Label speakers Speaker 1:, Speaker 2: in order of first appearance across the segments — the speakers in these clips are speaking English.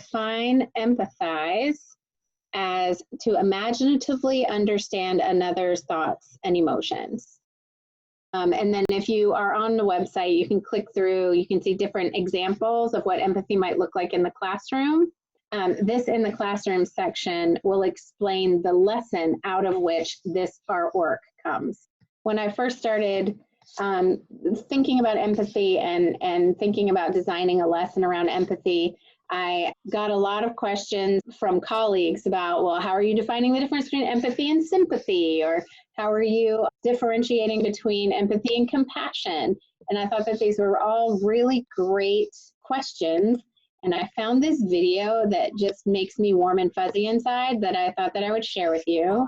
Speaker 1: define empathize as to imaginatively understand another's thoughts and emotions. And then if you are on the website, you can click through, you can see different examples of what empathy might look like in the classroom. This in the classroom section will explain the lesson out of which this artwork comes. When I first started thinking about empathy and thinking about designing a lesson around empathy, I got a lot of questions from colleagues about, well, how are you defining the difference between empathy and sympathy? Or how are you differentiating between empathy and compassion? And I thought that these were all really great questions. And I found this video that just makes me warm and fuzzy inside that I thought that I would share with you.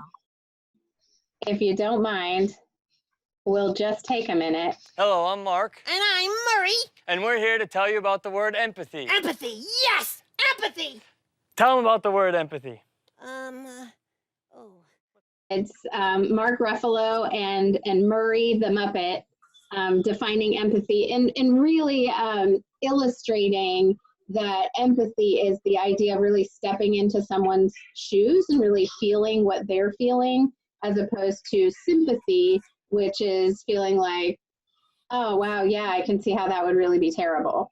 Speaker 1: If you don't mind, we'll just take a minute.
Speaker 2: Hello, I'm Mark.
Speaker 3: And I'm Murray.
Speaker 2: And we're here to tell you about the word empathy.
Speaker 3: Empathy, yes! Empathy!
Speaker 2: Tell them about the word empathy.
Speaker 1: It's Mark Ruffalo and Murray the Muppet defining empathy and really illustrating that empathy is the idea of really stepping into someone's shoes and really feeling what they're feeling, as opposed to sympathy, which is feeling like, oh, wow, yeah, I can see how that would really be terrible.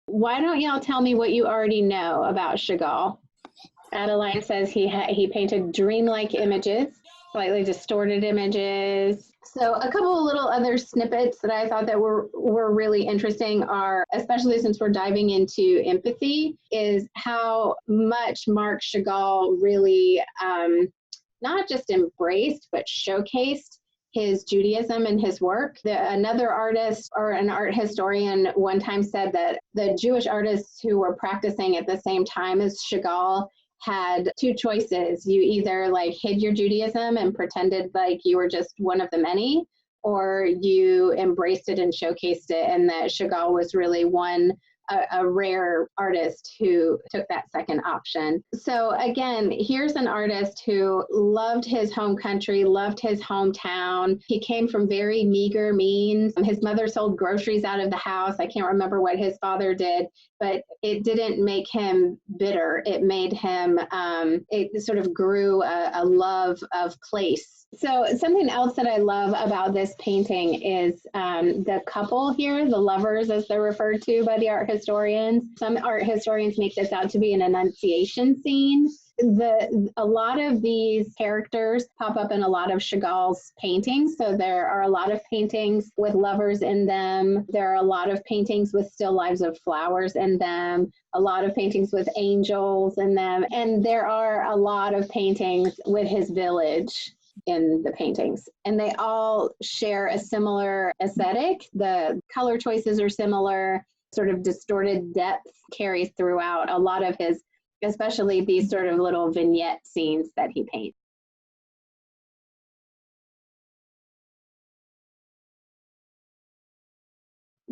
Speaker 1: Why don't y'all tell me what you already know about Chagall? Adeline says he painted dreamlike images, slightly distorted images. So a couple of little other snippets that I thought that were really interesting are, especially since we're diving into empathy, is how much Marc Chagall really not just embraced, but showcased his Judaism and his work. Another artist or an art historian one time said that the Jewish artists who were practicing at the same time as Chagall had two choices. You either like hid your Judaism and pretended like you were just one of the many, or you embraced it and showcased it, and that Chagall was really a rare artist who took that second option. So again, here's an artist who loved his home country, loved his hometown. He came from very meager means. His mother sold groceries out of the house. I can't remember what his father did, but it didn't make him bitter. It made him, it sort of grew a love of place. So something else that I love about this painting is the couple here, the lovers as they're referred to by the art historians. Some art historians make this out to be an Annunciation scene. A lot of these characters pop up in a lot of Chagall's paintings. So there are a lot of paintings with lovers in them. There are a lot of paintings with still lives of flowers in them, a lot of paintings with angels in them. And there are a lot of paintings with his village in the paintings, and they all share a similar aesthetic. The color choices are similar, sort of distorted depth carries throughout a lot of his, especially these sort of little vignette scenes that he paints.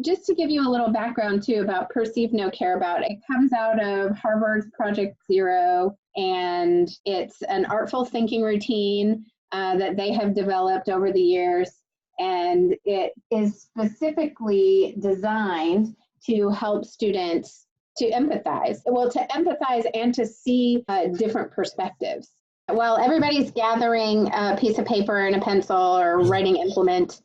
Speaker 1: Just to give you a little background too about Perceive No Care About, it comes out of Harvard's Project Zero, and it's an artful thinking routine that they have developed over the years, and it is specifically designed to help students to empathize. Well, to empathize and to see different perspectives. While everybody's gathering a piece of paper and a pencil or writing implement,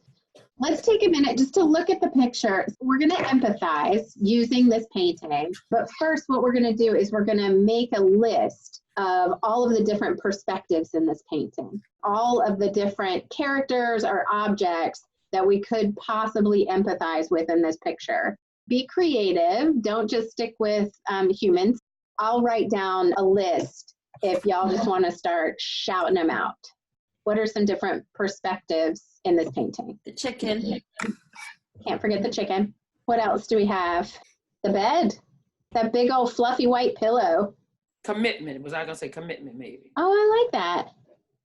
Speaker 1: let's take a minute just to look at the picture. We're going to empathize using this painting, but first what we're going to do is we're going to make a list of all of the different perspectives in this painting, all of the different characters or objects that we could possibly empathize with in this picture. Be creative, don't just stick with humans. I'll write down a list if y'all just want to start shouting them out. What are some different perspectives in this painting?
Speaker 4: The chicken.
Speaker 1: Can't forget the chicken. What else do we have? The bed, that big old fluffy white pillow.
Speaker 4: Commitment. Was I gonna say commitment maybe?
Speaker 1: Oh, I like that.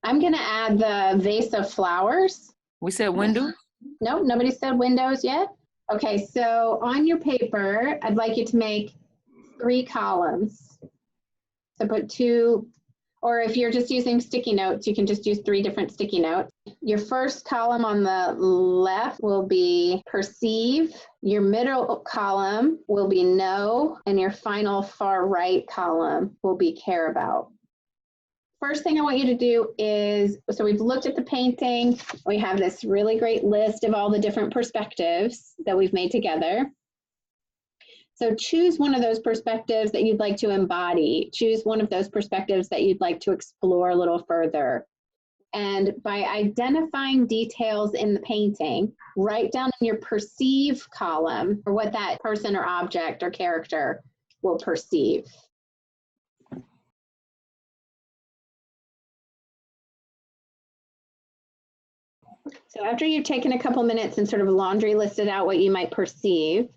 Speaker 1: I'm gonna add the vase of flowers.
Speaker 4: We said window?
Speaker 1: Nope, nobody said windows yet. Okay, so on your paper, I'd like you to make 3 columns. So put 2, or if you're just using sticky notes, you can just use 3 different sticky notes. Your first column on the left will be perceive. Your middle column will be know. And your final far right column will be care about. First thing I want you to do is, so we've looked at the painting. We have this really great list of all the different perspectives that we've made together. So choose one of those perspectives that you'd like to embody. Choose one of those perspectives that you'd like to explore a little further. And by identifying details in the painting, write down in your perceive column or what that person or object or character will perceive. So after you've taken a couple minutes and sort of laundry listed out what you might perceive,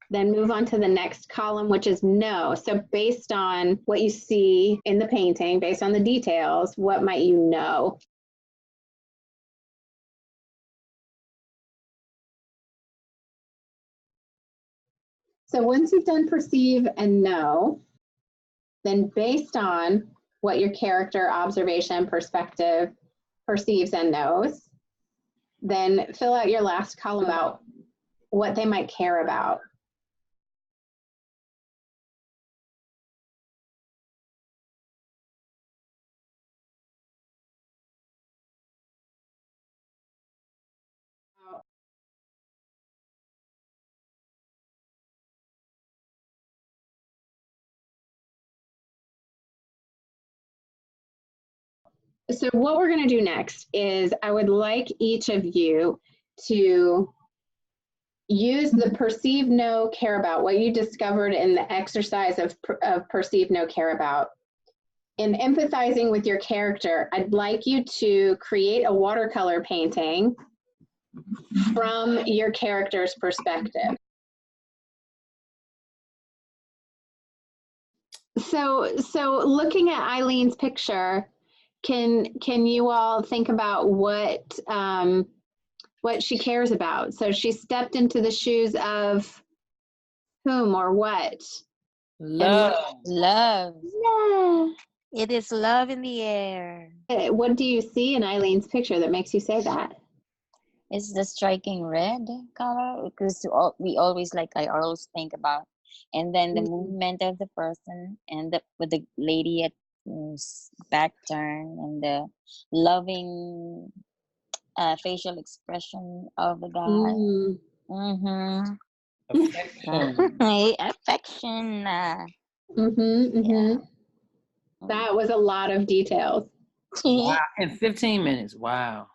Speaker 1: then move on to the next column, which is know. So based on what you see in the painting, based on the details, what might you know? So once you've done perceive and know, then based on what your character, observation, perspective perceives and knows, then fill out your last column about what they might care about. So what we're going to do next is I would like each of you to use the perceive, know, care about, what you discovered in the exercise of perceive, know, care about. In empathizing with your character, I'd like you to create a watercolor painting from your character's perspective. So looking at Eileen's picture, can you all think about what she cares about? So she stepped into the shoes of whom or what?
Speaker 4: Love.
Speaker 5: Love.
Speaker 1: Yeah.
Speaker 5: It is love in the air.
Speaker 1: What do you see in Eileen's picture that makes you say that?
Speaker 5: It's the striking red color because we always I always think about, and then the movement of the person and with the lady at back turn and the loving facial expression of the guy.
Speaker 4: Affection.
Speaker 5: Affection.
Speaker 1: Yeah. That was a lot of details.
Speaker 4: Wow. In 15 minutes. Wow.